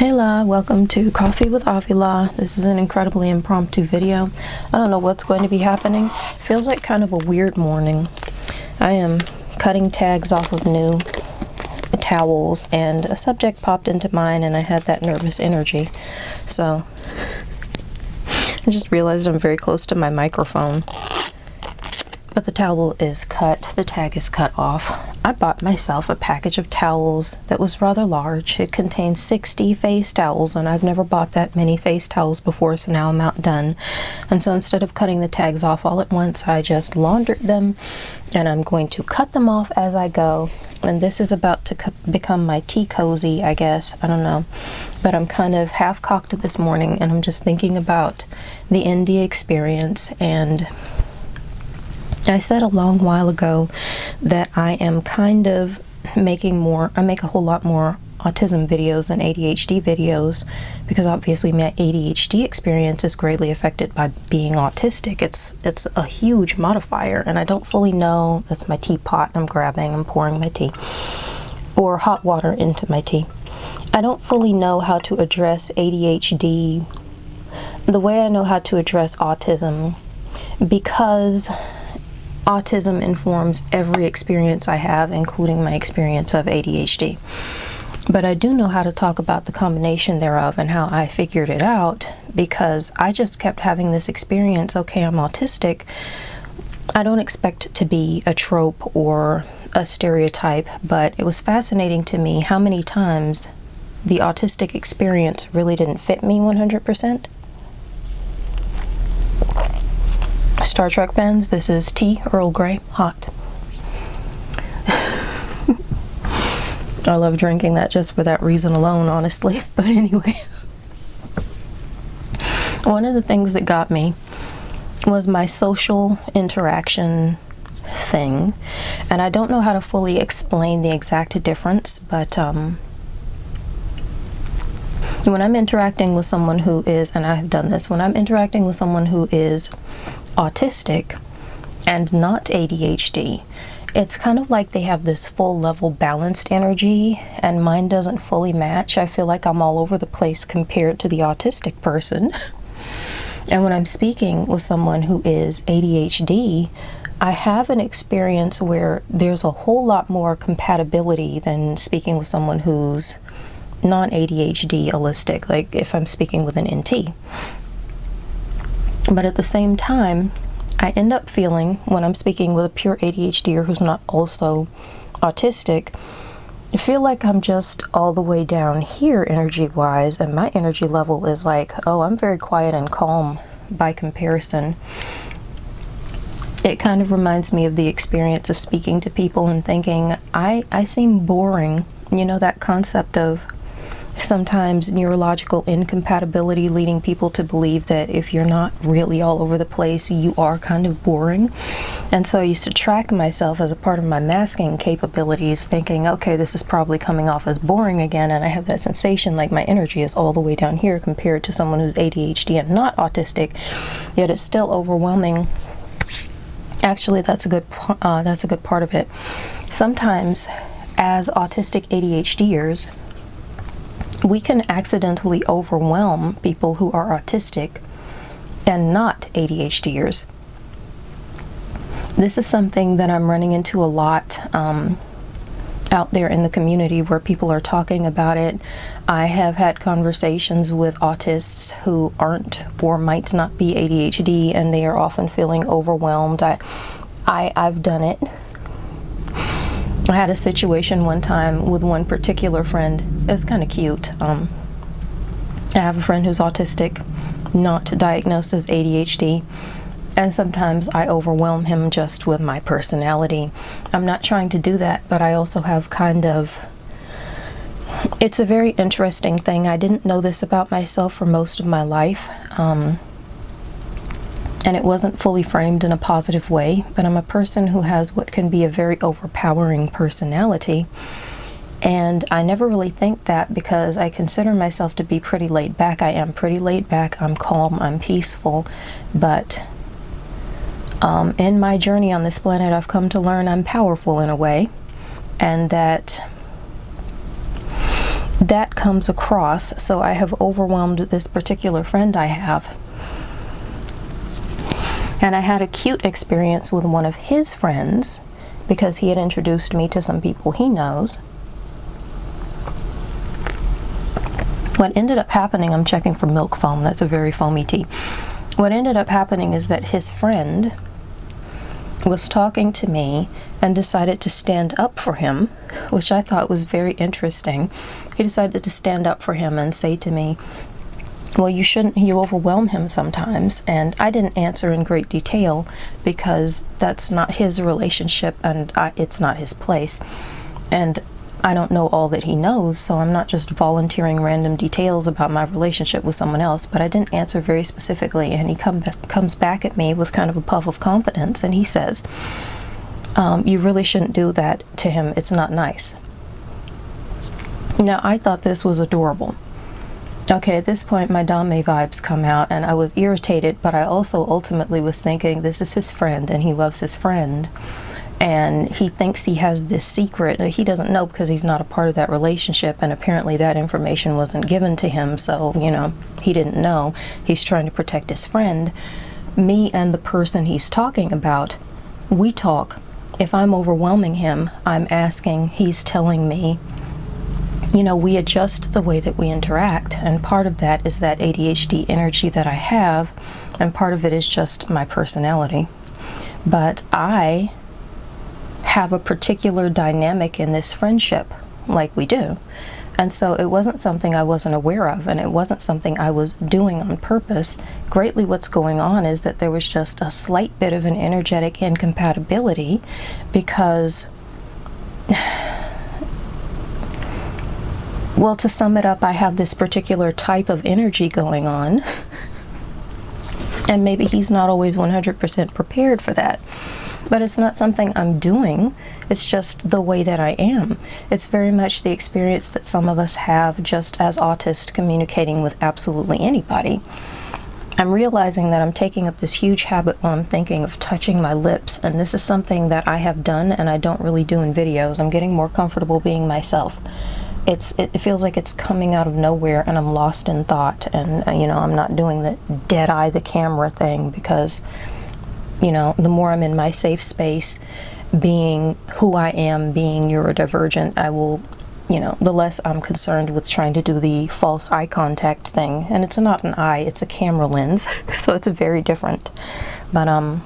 Hey La, welcome to Coffee with Avila. This is an incredibly impromptu video. I don't know what's going to be happening. Feels like kind of a weird morning. I am cutting tags off of new towels and a subject popped into mind and I had that nervous energy. So I just realized I'm very close to my microphone. But the towel is cut, the tag is cut off. I bought myself a package of towels that was rather large. It contained 60 face towels, and I've never bought that many face towels before, so now I'm outdone. And so instead of cutting the tags off all at once, I just laundered them, and I'm going to cut them off as I go. And this is about to become my tea cozy, I guess. I don't know. But I'm kind of half-cocked this morning, and I'm just thinking about the India experience. And I said a long while ago that I am kind of I make a whole lot more autism videos than ADHD videos, because obviously my ADHD experience is greatly affected by being autistic. It's a huge modifier, and I don't fully know. That's my teapot I'm pouring my tea, or hot water into my tea. I don't fully know how to address ADHD the way I know how to address autism, because autism informs every experience I have, including my experience of ADHD. But I do know how to talk about the combination thereof and how I figured it out, because I just kept having this experience. Okay, I'm autistic. I don't expect it to be a trope or a stereotype, but it was fascinating to me how many times the autistic experience really didn't fit me 100%. Star Trek fans, this is tea, Earl Grey, hot. I love drinking that just for that reason alone, honestly. But anyway, one of the things that got me was my social interaction thing. And I don't know how to fully explain the exact difference, but when I'm interacting with someone who is, and I have done this, when I'm interacting with someone who is autistic and not ADHD, it's kind of like they have this full level balanced energy and mine doesn't fully match. I feel like I'm all over the place compared to the autistic person. And when I'm speaking with someone who is ADHD, I have an experience where there's a whole lot more compatibility than speaking with someone who's non-ADHD holistic, like if I'm speaking with an NT. But at the same time, I end up feeling, when I'm speaking with a pure ADHDer who's not also autistic, I feel like I'm just all the way down here energy-wise, and my energy level is like, oh, I'm very quiet and calm by comparison. It kind of reminds me of the experience of speaking to people and thinking, I seem boring. You know, that concept of sometimes neurological incompatibility leading people to believe that if you're not really all over the place, you are kind of boring. And so I used to track myself as a part of my masking capabilities, thinking, okay, this is probably coming off as boring again, and I have that sensation like my energy is all the way down here compared to someone who's ADHD and not autistic, yet it's still overwhelming. Actually, that's a good part of it. Sometimes, as autistic ADHDers, we can accidentally overwhelm people who are autistic and not ADHDers. This is something that I'm running into a lot out there in the community where people are talking about it. I have had conversations with autists who aren't or might not be ADHD, and they are often feeling overwhelmed. I've done it. I had a situation one time with one particular friend. It's kind of cute. I have a friend who's autistic, not diagnosed as ADHD, and sometimes I overwhelm him just with my personality. I'm not trying to do that, but I also have it's a very interesting thing. I didn't know this about myself for most of my life. And it wasn't fully framed in a positive way, but I'm a person who has what can be a very overpowering personality. And I never really think that, because I consider myself to be pretty laid back. I am pretty laid back, I'm calm, I'm peaceful, but in my journey on this planet, I've come to learn I'm powerful in a way, and that that comes across. So I have overwhelmed this particular friend I have. And I had a cute experience with one of his friends because he had introduced me to some people he knows. What ended up happening, I'm checking for milk foam, that's a very foamy tea. What ended up happening is that his friend was talking to me and decided to stand up for him, which I thought was very interesting. He decided to stand up for him and say to me, well, you overwhelm him sometimes. And I didn't answer in great detail because that's not his relationship and it's not his place. And I don't know all that he knows, so I'm not just volunteering random details about my relationship with someone else, but I didn't answer very specifically, and he comes back at me with kind of a puff of confidence, and he says, you really shouldn't do that to him, it's not nice. Now, I thought this was adorable. Okay, at this point, my Dame vibes come out, and I was irritated, but I also ultimately was thinking, this is his friend, and he loves his friend. And he thinks he has this secret that he doesn't know because he's not a part of that relationship, and apparently that information wasn't given to him, so, you know, he didn't know. He's trying to protect his friend. Me and the person he's talking about, we talk. If I'm overwhelming him, I'm asking, he's telling me. You know, we adjust the way that we interact, and part of that is that ADHD energy that I have, and part of it is just my personality. But I have a particular dynamic in this friendship, like we do. And so it wasn't something I wasn't aware of, and it wasn't something I was doing on purpose. Greatly what's going on is that there was just a slight bit of an energetic incompatibility because, well, to sum it up, I have this particular type of energy going on, and maybe he's not always 100% prepared for that. But it's not something I'm doing, it's just the way that I am. It's very much the experience that some of us have just as autists communicating with absolutely anybody. I'm realizing that I'm taking up this huge habit when I'm thinking of touching my lips, and this is something that I have done and I don't really do in videos. I'm getting more comfortable being myself. It feels like it's coming out of nowhere and I'm lost in thought, and you know, I'm not doing the dead eye the camera thing because, you know, the more I'm in my safe space, being who I am, being neurodivergent, I will, you know, the less I'm concerned with trying to do the false eye contact thing. And it's not an eye, it's a camera lens, so it's very different. But I'm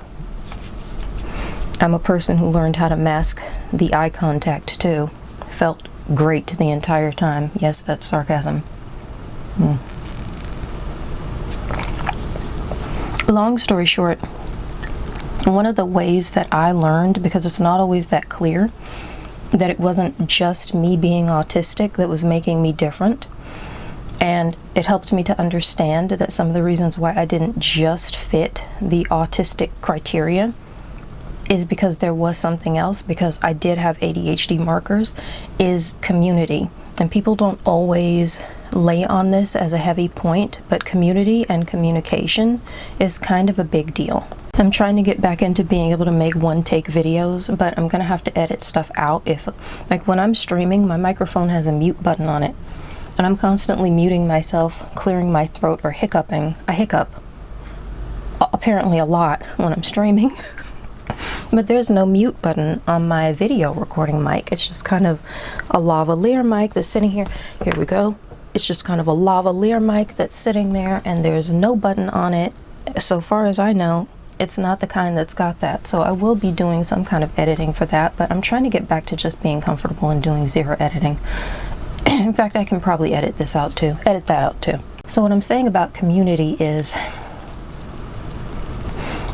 a person who learned how to mask the eye contact too. Felt great the entire time. Yes, that's sarcasm. Long story short, one of the ways that I learned, because it's not always that clear, that it wasn't just me being autistic that was making me different, and it helped me to understand that some of the reasons why I didn't just fit the autistic criteria is because there was something else, because I did have ADHD markers, is community. And people don't always lay on this as a heavy point, but community and communication is kind of a big deal. I'm trying to get back into being able to make one-take videos, but I'm gonna have to edit stuff out. If, like when I'm streaming, my microphone has a mute button on it, and I'm constantly muting myself, clearing my throat, or hiccuping. I hiccup apparently a lot when I'm streaming. But there's no mute button on my video recording mic. It's just kind of a lavalier mic that's sitting here. Here we go. It's just kind of a lavalier mic that's sitting there, and there's no button on it. So far as I know, it's not the kind that's got that. So I will be doing some kind of editing for that, but I'm trying to get back to just being comfortable and doing zero editing. In fact, I can probably edit that out too. So what I'm saying about community is,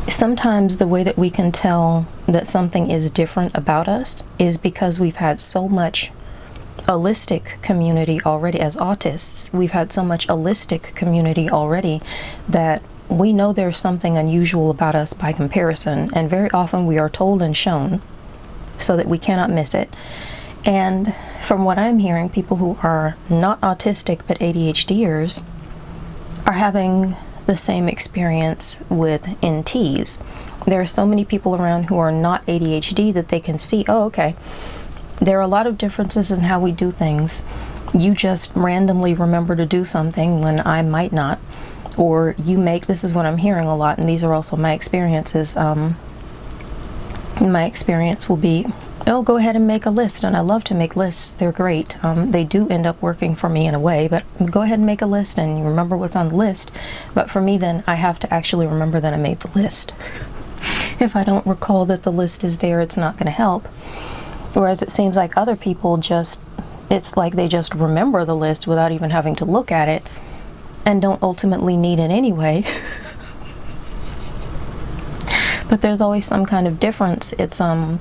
sometimes the way that we can tell that something is different about us is because we've had so much holistic community already. As autists, we've had so much holistic community already that we know there's something unusual about us by comparison, and very often we are told and shown so that we cannot miss it. And from what I'm hearing, people who are not autistic but ADHDers are having the same experience with NTs. There are so many people around who are not ADHD that they can see, oh, okay, there are a lot of differences in how we do things, you just randomly remember to do something when I might not, or you make, this is what I'm hearing a lot, and these are also my experiences. My experience will be, oh, go ahead and make a list. And I love to make lists. They're great. They do end up working for me in a way, but go ahead and make a list and you remember what's on the list. But for me, then I have to actually remember that I made the list. If I don't recall that the list is there, it's not going to help. Whereas it seems like other people just, it's like they just remember the list without even having to look at it and don't ultimately need it anyway. But there's always some kind of difference. It's, you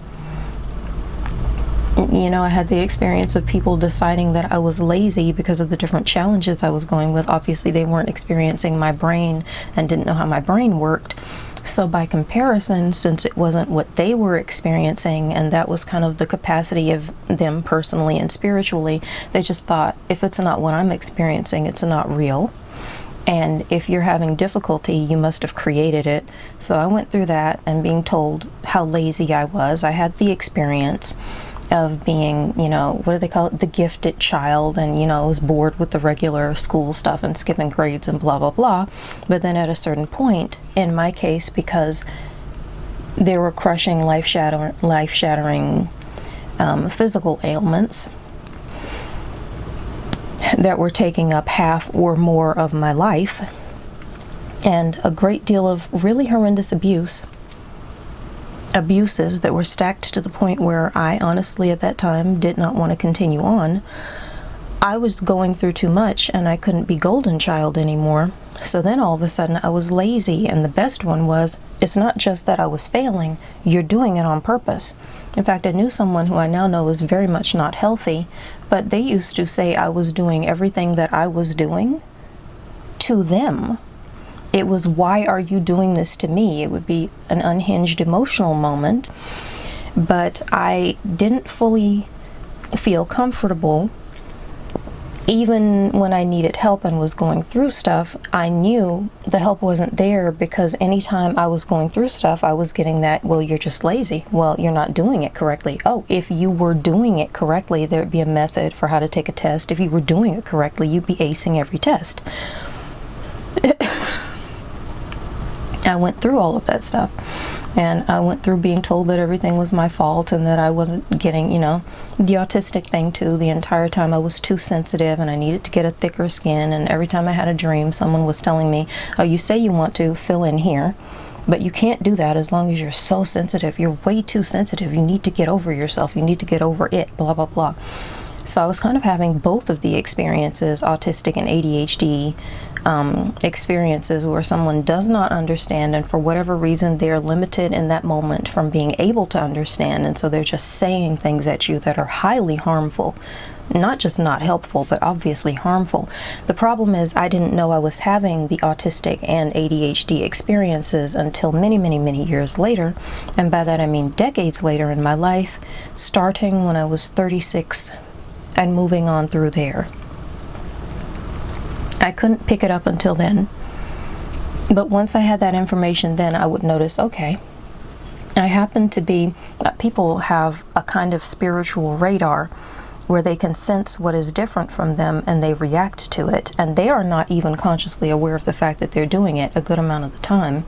know, I had the experience of people deciding that I was lazy because of the different challenges I was going with. Obviously, they weren't experiencing my brain and didn't know how my brain worked. So by comparison, since it wasn't what they were experiencing, and that was kind of the capacity of them personally and spiritually, they just thought, if it's not what I'm experiencing, it's not real. And if you're having difficulty, you must have created it. So I went through that and being told how lazy I was. I had the experience of being, you know, what do they call it? The gifted child. And, you know, I was bored with the regular school stuff and skipping grades and blah, blah, blah. But then at a certain point, in my case, because there were crushing, life-shattering physical ailments that were taking up half or more of my life, and a great deal of really horrendous abuses that were stacked to the point where I honestly at that time did not want to continue on. I was going through too much and I couldn't be golden child anymore. So then all of a sudden I was lazy, and the best one was, it's not just that I was failing, you're doing it on purpose. In fact, I knew someone who I now know is very much not healthy, but they used to say I was doing everything that I was doing to them. It was, why are you doing this to me? It would be an unhinged emotional moment, but I didn't fully feel comfortable. Even when I needed help and was going through stuff, I knew the help wasn't there, because anytime I was going through stuff, I was getting that, well, you're just lazy. Well, you're not doing it correctly. Oh, if you were doing it correctly, there'd be a method for how to take a test. If you were doing it correctly, you'd be acing every test. I went through all of that stuff, and I went through being told that everything was my fault and that I wasn't getting, you know, the autistic thing too. The entire time I was too sensitive and I needed to get a thicker skin, and every time I had a dream, someone was telling me, oh, you say you want to fill in here, but you can't do that as long as you're so sensitive. You're way too sensitive. You need to get over yourself. You need to get over it, blah, blah, blah. So I was kind of having both of the experiences, autistic and ADHD experiences, where someone does not understand, and for whatever reason they're limited in that moment from being able to understand, and so they're just saying things at you that are highly harmful. Not just not helpful, but obviously harmful. The problem is I didn't know I was having the autistic and ADHD experiences until many, many, many years later. And by that I mean decades later in my life, starting when I was 36 and moving on through there. I couldn't pick it up until then. But once I had that information, then I would notice, okay, I happen to be, people have a kind of spiritual radar where they can sense what is different from them and they react to it. And they are not even consciously aware of the fact that they're doing it a good amount of the time.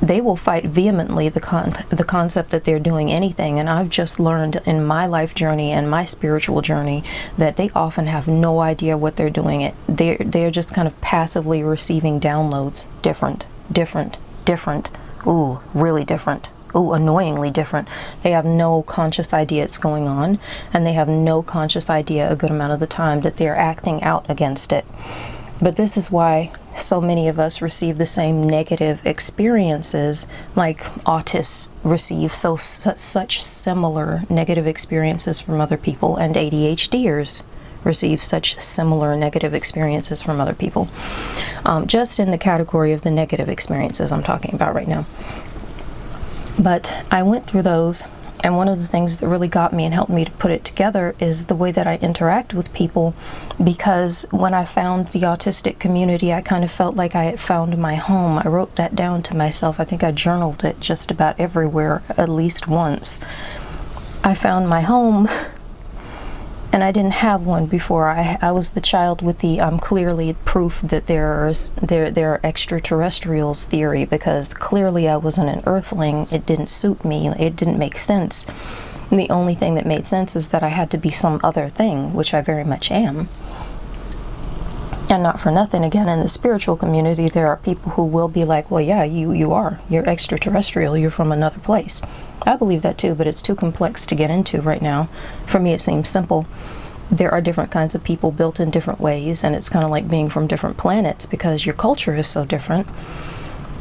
They will fight vehemently the concept that they're doing anything. And I've just learned in my life journey and my spiritual journey that they often have no idea what they're doing. They're just kind of passively receiving downloads. Different. Ooh, really different. Ooh, annoyingly different. They have no conscious idea it's going on, and they have no conscious idea a good amount of the time that they're acting out against it. But this is why so many of us receive the same negative experiences, like autists receive such similar negative experiences from other people, and ADHDers receive such similar negative experiences from other people. Just in the category of the negative experiences I'm talking about right now. But I went through those, and one of the things that really got me and helped me to put it together is the way that I interact with people, because when I found the autistic community, I kind of felt like I had found my home. I wrote that down to myself. I think I journaled it just about everywhere at least once. I found my home, and And I didn't have one before. I was the child with the clearly proof that there are extraterrestrials theory, because clearly I wasn't an earthling. It didn't suit me. It didn't make sense. And the only thing that made sense is that I had to be some other thing, which I very much am. And not for nothing, again, in the spiritual community, there are people who will be like, well, yeah, you are. You're extraterrestrial. You're from another place. I believe that too, but it's too complex to get into right now. For me, it seems simple. There are different kinds of people built in different ways, and it's kind of like being from different planets because your culture is so different.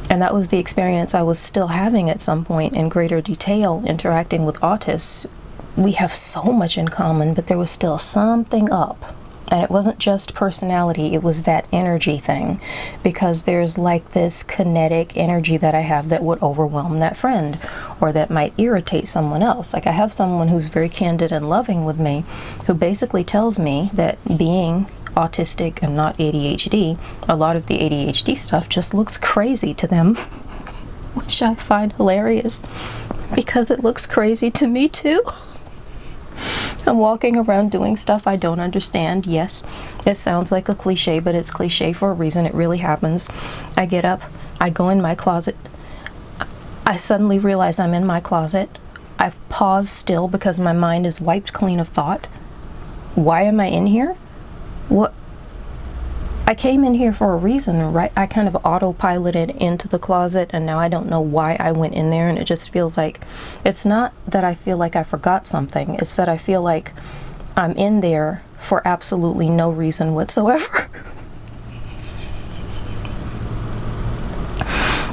And that was the experience I was still having at some point in greater detail, interacting with autists. We have so much in common, but there was still something up. And it wasn't just personality, it was that energy thing. Because there's like this kinetic energy that I have that would overwhelm that friend, or that might irritate someone else. Like I have someone who's very candid and loving with me, who basically tells me that being autistic and not ADHD, a lot of the ADHD stuff just looks crazy to them, which I find hilarious, because it looks crazy to me too. I'm walking around doing stuff I don't understand. Yes, it sounds like a cliche, but it's cliche for a reason. It really happens. I get up, I go in my closet. I suddenly realize I'm in my closet. I've paused still because my mind is wiped clean of thought. Why am I in here? What? I came in here for a reason, right? I kind of autopiloted into the closet, and now I don't know why I went in there, and it just feels like, it's not that I feel like I forgot something, it's that I feel like I'm in there for absolutely no reason whatsoever.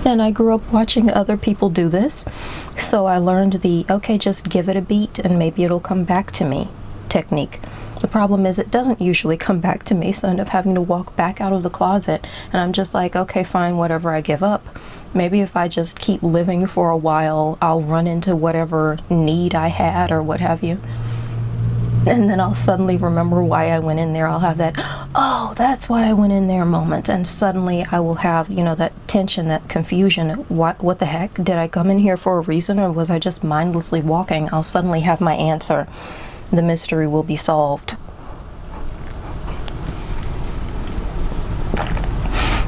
And I grew up watching other people do this, so I learned the, okay, just give it a beat and maybe it'll come back to me technique. The problem is it doesn't usually come back to me, so I end up having to walk back out of the closet, and I'm just like, okay, fine, whatever, I give up. Maybe if I just keep living for a while, I'll run into whatever need I had or what have you. And then I'll suddenly remember why I went in there. I'll have that, oh, that's why I went in there moment. And suddenly I will have, you know, that tension, that confusion. What the heck? Did I come in here for a reason, or was I just mindlessly walking? I'll suddenly have my answer. The mystery will be solved.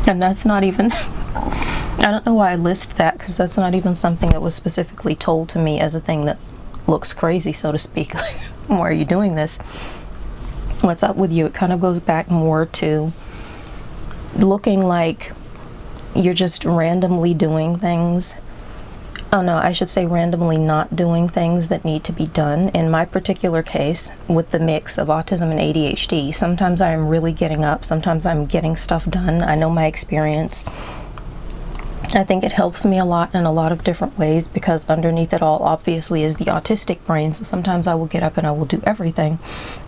And that's not even, I don't know why I list that, because that's not even something that was specifically told to me as a thing that looks crazy, so to speak. Like, why are you doing this? What's up with you? It kind of goes back more to looking like you're just randomly doing things. Oh no, I should say randomly not doing things that need to be done. In my particular case, with the mix of autism and ADHD, sometimes I'm really getting up, sometimes I'm getting stuff done. I know my experience. I think it helps me a lot in a lot of different ways, because underneath it all obviously is the autistic brain. So sometimes I will get up and I will do everything.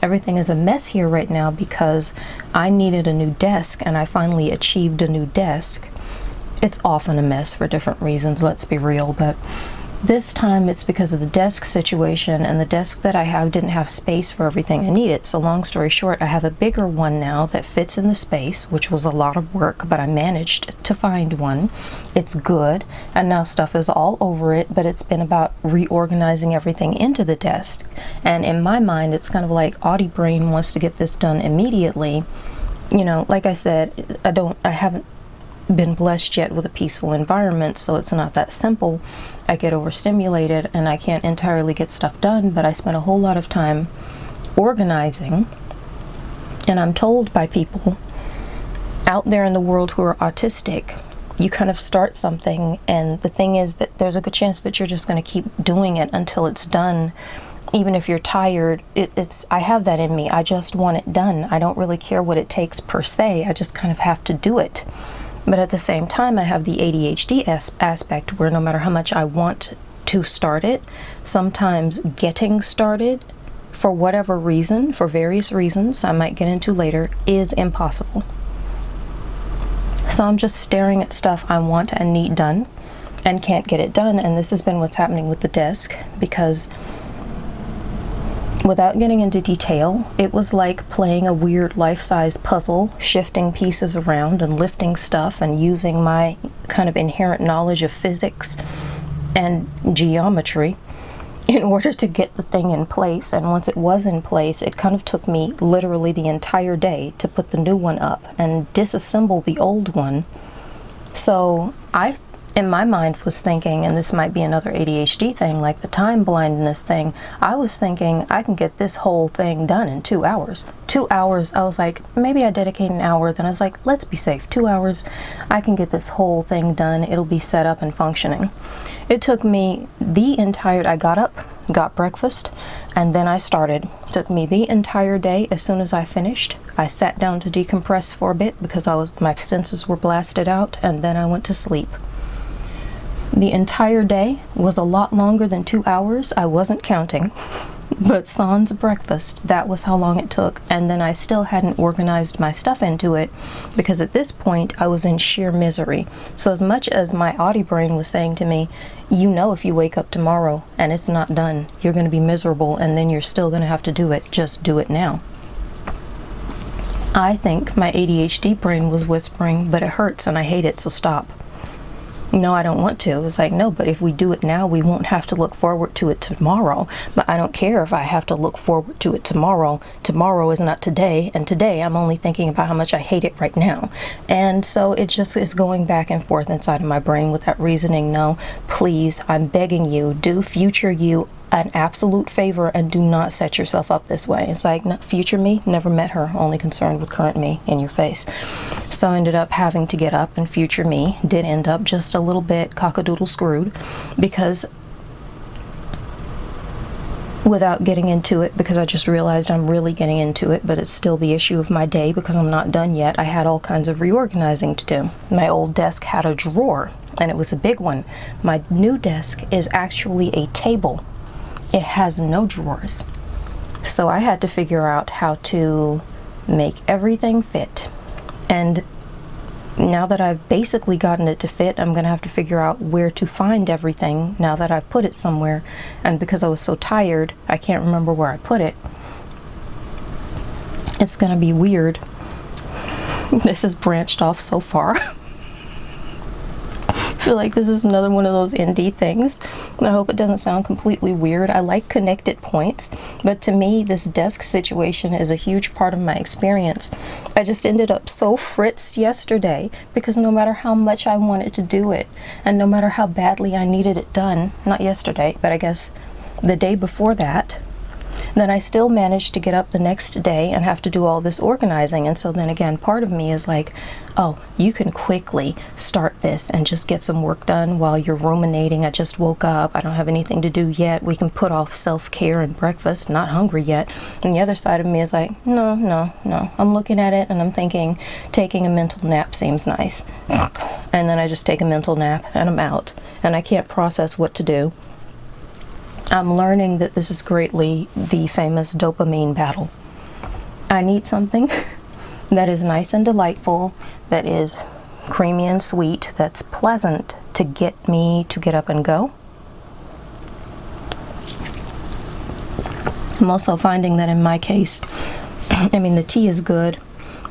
Everything is a mess here right now because I needed a new desk and I finally achieved a new desk. It's often a mess for different reasons, let's be real, but this time it's because of the desk situation, and the desk that I have didn't have space for everything I needed. So long story short, I have a bigger one now that fits in the space, which was a lot of work, but I managed to find one. It's good, and now stuff is all over it, but it's been about reorganizing everything into the desk. And in my mind, it's kind of like Audie brain wants to get this done immediately. You know, like I said, I haven't been blessed yet with a peaceful environment, so it's not that simple. I get overstimulated and I can't entirely get stuff done, but I spend a whole lot of time organizing, and I'm told by people out there in the world who are autistic, you kind of start something, and the thing is that there's a good chance that you're just going to keep doing it until it's done. Even if you're tired, I have that in me. I just want it done. I don't really care what it takes per se. I just kind of have to do it. But at the same time, I have the ADHD aspect where no matter how much I want to start it, sometimes getting started, for whatever reason, for various reasons I might get into later, is impossible. So I'm just staring at stuff I want and need done and can't get it done. And this has been what's happening with the desk, because without getting into detail, it was like playing a weird life-size puzzle, shifting pieces around and lifting stuff and using my kind of inherent knowledge of physics and geometry in order to get the thing in place. And once it was in place, it kind of took me literally the entire day to put the new one up and disassemble the old one. So I, in my mind, was thinking, and this might be another ADHD thing, like the time blindness thing, I was thinking I can get this whole thing done in 2 hours. 2 hours, I was like, maybe I dedicate an hour, then I was like, let's be safe, 2 hours, I can get this whole thing done, it'll be set up and functioning. It took me I got up, got breakfast, and then I started. It took me the entire day. As soon as I finished, I sat down to decompress for a bit because my senses were blasted out, and then I went to sleep. The entire day was a lot longer than 2 hours. I wasn't counting, but sans breakfast, that was how long it took. And then I still hadn't organized my stuff into it because at this point I was in sheer misery. So as much as my Audie brain was saying to me, you know, if you wake up tomorrow and it's not done, you're going to be miserable and then you're still going to have to do it. Just do it now. I think my ADHD brain was whispering, but it hurts and I hate it, so stop. No, I don't want to. It was like, no, but if we do it now, we won't have to look forward to it tomorrow. But I don't care if I have to look forward to it tomorrow. Tomorrow is not today, and today I'm only thinking about how much I hate it right now. And so it just is going back and forth inside of my brain with that reasoning. No, please, I'm begging you, do future you an absolute favor and do not set yourself up this way. It's like, future me, never met her, only concerned with current me in your face. So I ended up having to get up, and future me did end up just a little bit cockadoodle screwed, because without getting into it, because I just realized I'm really getting into it, but it's still the issue of my day because I'm not done yet. I had all kinds of reorganizing to do. My old desk had a drawer, and it was a big one. My new desk is actually a table. It has no drawers. So I had to figure out how to make everything fit. And now that I've basically gotten it to fit, I'm gonna have to figure out where to find everything now that I've put it somewhere. And because I was so tired, I can't remember where I put it. It's gonna be weird. This has branched off so far. I feel like this is another one of those indie things. I hope it doesn't sound completely weird. I like connected points, but to me, this desk situation is a huge part of my experience. I just ended up so fritzed yesterday because no matter how much I wanted to do it, and no matter how badly I needed it done, not yesterday, but I guess the day before that, then I still managed to get up the next day and have to do all this organizing. And so then again, part of me is like, oh, you can quickly start this and just get some work done while you're ruminating. I just woke up, I don't have anything to do yet. We can put off self-care and breakfast, not hungry yet. And the other side of me is like, no. I'm looking at it and I'm thinking taking a mental nap seems nice. And then I just take a mental nap and I'm out. And I can't process what to do. I'm learning that this is greatly the famous dopamine battle. I need something that is nice and delightful, that is creamy and sweet, that's pleasant to get me to get up and go. I'm also finding that in my case, I mean, the tea is good,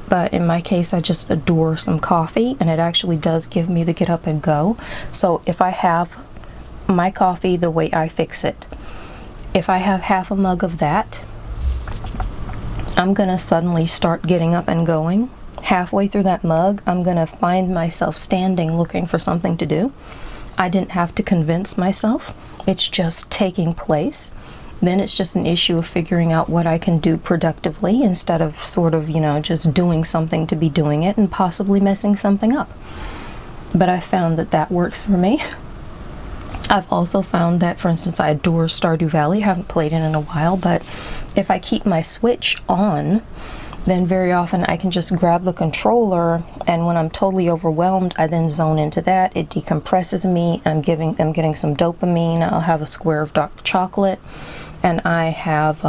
but in my case, I just adore some coffee, and it actually does give me the get up and go. So if I have my coffee the way I fix it, if I have half a mug of that, I'm gonna suddenly start getting up and going. Halfway through that mug, I'm gonna find myself standing looking for something to do. I didn't have to convince myself. It's just taking place. Then it's just an issue of figuring out what I can do productively instead of sort of, just doing something to be doing it and possibly messing something up. But I found that that works for me. I've also found that, for instance, I adore Stardew Valley. I haven't played it in a while, but if I keep my Switch on, then very often I can just grab the controller, and when I'm totally overwhelmed, I then zone into that. It decompresses me. I'm getting some dopamine. I'll have a square of dark chocolate, and I have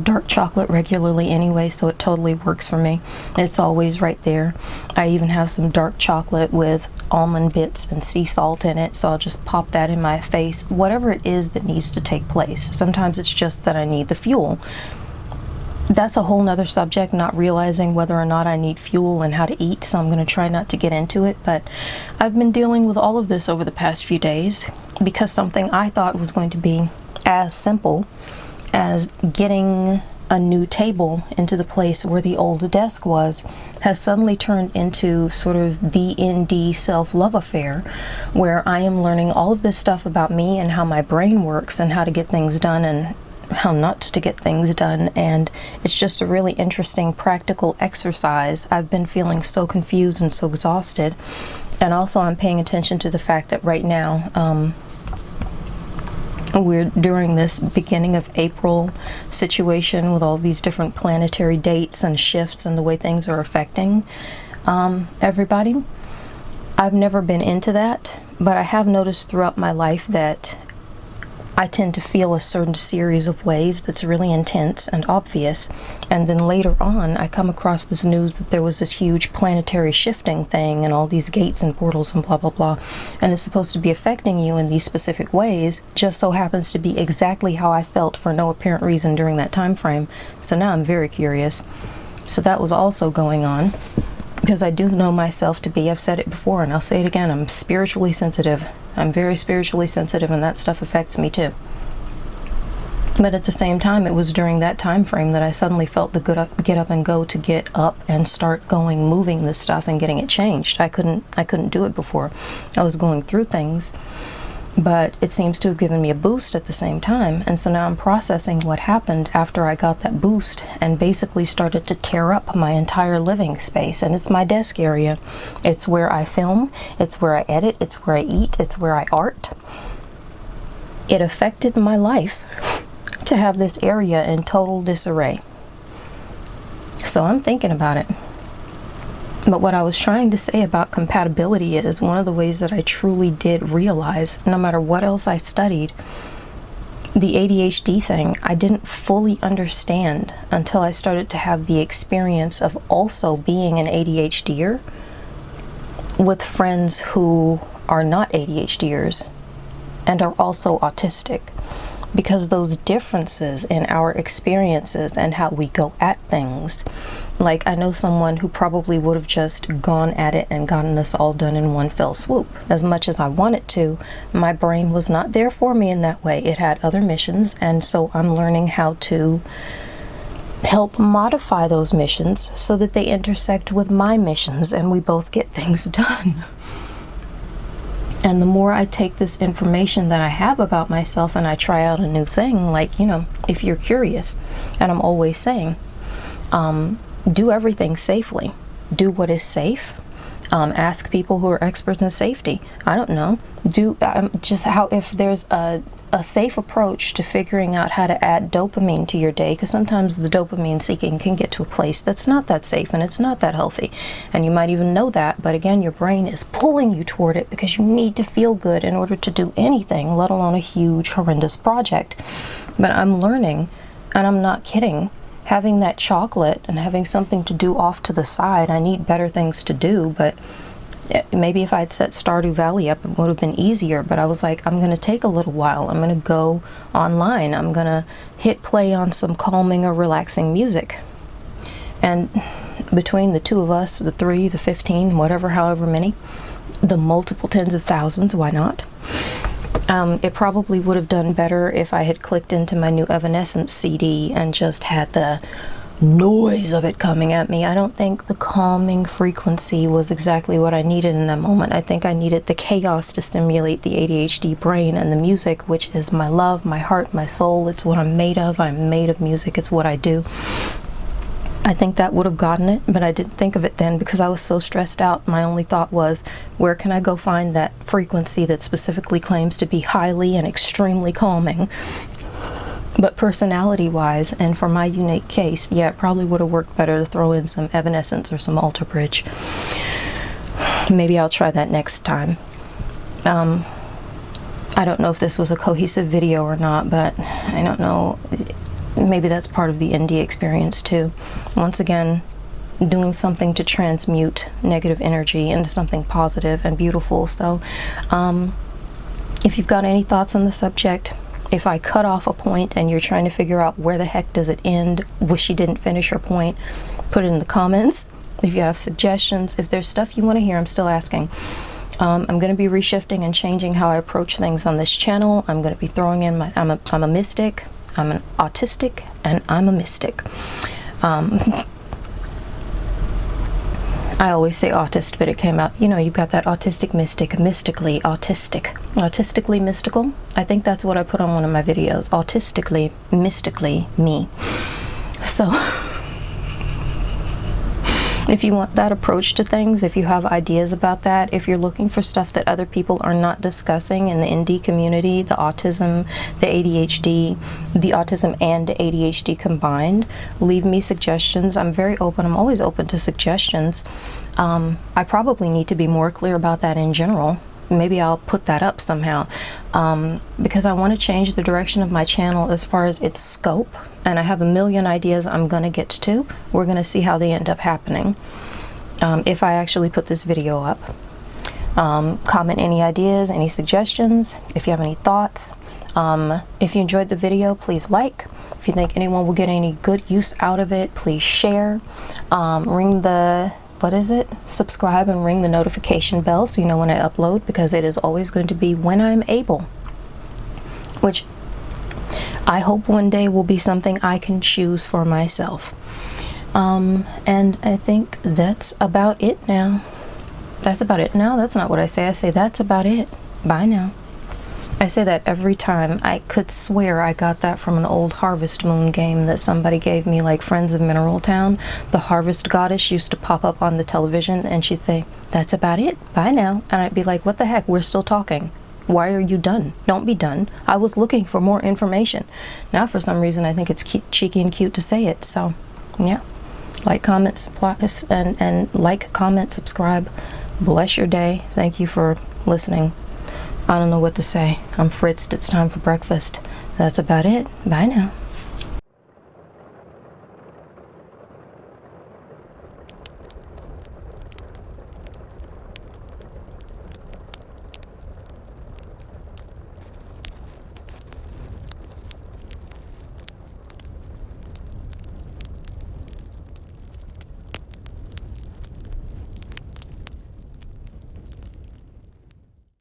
dark chocolate regularly anyway, so it totally works for me. It's always right there. I even have some dark chocolate with almond bits and sea salt in it, so I'll just pop that in my face. Whatever it is that needs to take place. Sometimes it's just that I need the fuel. That's a whole nother subject, not realizing whether or not I need fuel and how to eat, so I'm going to try not to get into it, but I've been dealing with all of this over the past few days. because something I thought was going to be as simple as getting a new table into the place where the old desk was has suddenly turned into sort of the indie self-love affair, where I am learning all of this stuff about me and how my brain works and how to get things done and how not to get things done. And it's just a really interesting practical exercise. I've been feeling so confused and so exhausted, and also I'm paying attention to the fact that right now we're during this beginning of April situation with all these different planetary dates and shifts and the way things are affecting everybody. I've never been into that, but I have noticed throughout my life that I tend to feel a certain series of ways that's really intense and obvious, and then later on I come across this news that there was this huge planetary shifting thing and all these gates and portals and blah blah blah, and it's supposed to be affecting you in these specific ways. Just so happens to be exactly how I felt for no apparent reason during that time frame. So now I'm very curious. So that was also going on, because I do know myself to be, I've said it before and I'll say it again, I'm spiritually sensitive. I'm very spiritually sensitive, and that stuff affects me too. But at the same time, it was during that time frame that I suddenly felt the get up and go to get up and start going, moving this stuff and getting it changed. I couldn't do it before. I was going through things, but it seems to have given me a boost at the same time. And so now I'm processing what happened after I got that boost and basically started to tear up my entire living space. And it's my desk area. It's where I film, it's where I edit, it's where I eat, it's where I art. It affected my life to have this area in total disarray. So I'm thinking about it. But what I was trying to say about compatibility is one of the ways that I truly did realize, no matter what else I studied, the ADHD thing, I didn't fully understand until I started to have the experience of also being an ADHDer with friends who are not ADHDers and are also autistic. Because those differences in our experiences and how we go at things, like I know someone who probably would have just gone at it and gotten this all done in one fell swoop. As much as I wanted to, my brain was not there for me in that way. It had other missions, and so I'm learning how to help modify those missions so that they intersect with my missions and we both get things done. And the more I take this information that I have about myself and I try out a new thing, like, you know, if you're curious, and I'm always saying, do everything safely. Do what is safe. Ask people who are experts in safety. I don't know. Just how, if there's a safe approach to figuring out how to add dopamine to your day, because sometimes the dopamine seeking can get to a place that's not that safe and it's not that healthy, and you might even know that, but again, your brain is pulling you toward it because you need to feel good in order to do anything, let alone a huge horrendous project. But I'm learning, and I'm not kidding, having that chocolate and having something to do off to the side, I need better things to do, but maybe if I'd set Stardew Valley up, it would have been easier. But I was like, I'm going to take a little while. I'm going to go online. I'm going to hit play on some calming or relaxing music. And between the two of us, the 3, the 15, whatever, however many, the multiple tens of thousands, why not? It probably would have done better if I had clicked into my new Evanescence CD and just had the noise of it coming at me. I don't think the calming frequency was exactly what I needed in that moment. I think I needed the chaos to stimulate the ADHD brain, and the music, which is my love, my heart, my soul. It's what I'm made of. I'm made of music. It's what I do. I think that would have gotten it, but I didn't think of it then because I was so stressed out. My only thought was, where can I go find that frequency that specifically claims to be highly and extremely calming? But personality-wise, and for my unique case, yeah, it probably would have worked better to throw in some Evanescence or some Alter Bridge. Maybe I'll try that next time. I don't know if this was a cohesive video or not, but I don't know. Maybe that's part of the indie experience too. Once again, doing something to transmute negative energy into something positive and beautiful. So, if you've got any thoughts on the subject, if I cut off a point and you're trying to figure out where the heck does it end, wish you didn't finish your point, put it in the comments. If you have suggestions, if there's stuff you want to hear, I'm still asking. I'm going to be reshifting and changing how I approach things on this channel. I'm going to be throwing in I'm a mystic, I'm an autistic, and I'm a mystic. I always say autist, but it came out, you know, you've got that autistic mystic, mystically autistic, autistically mystical. I think that's what I put on one of my videos, autistically, mystically me. So if you want that approach to things, if you have ideas about that, if you're looking for stuff that other people are not discussing in the indie community, the autism, the ADHD, the autism and ADHD combined, leave me suggestions. I'm very open. I'm always open to suggestions. I probably need to be more clear about that in general. Maybe I'll put that up somehow, because I want to change the direction of my channel as far as its scope, and I have a million ideas I'm going to get to. We're going to see how they end up happening if I actually put this video up. Comment any ideas, any suggestions, if you have any thoughts. If you enjoyed the video, please like. If you think anyone will get any good use out of it, please share. Ring the subscribe and ring the notification bell so you know when I upload, because it is always going to be when I'm able, which I hope one day will be something I can choose for myself. And I think that's about it now. That's about it now. That's not what I say. I say that's about it. Bye now. I say that every time. I could swear I got that from an old Harvest Moon game that somebody gave me, like Friends of Mineral Town. The Harvest Goddess used to pop up on the television and she'd say, "That's about it. Bye now." And I'd be like, "What the heck? We're still talking. Why are you done? Don't be done. I was looking for more information." Now for some reason I think it's cheeky and cute to say it. So yeah. Like, comment, and like, comment, subscribe. Bless your day. Thank you for listening. I don't know what to say. I'm fritzed. It's time for breakfast. That's about it. Bye now.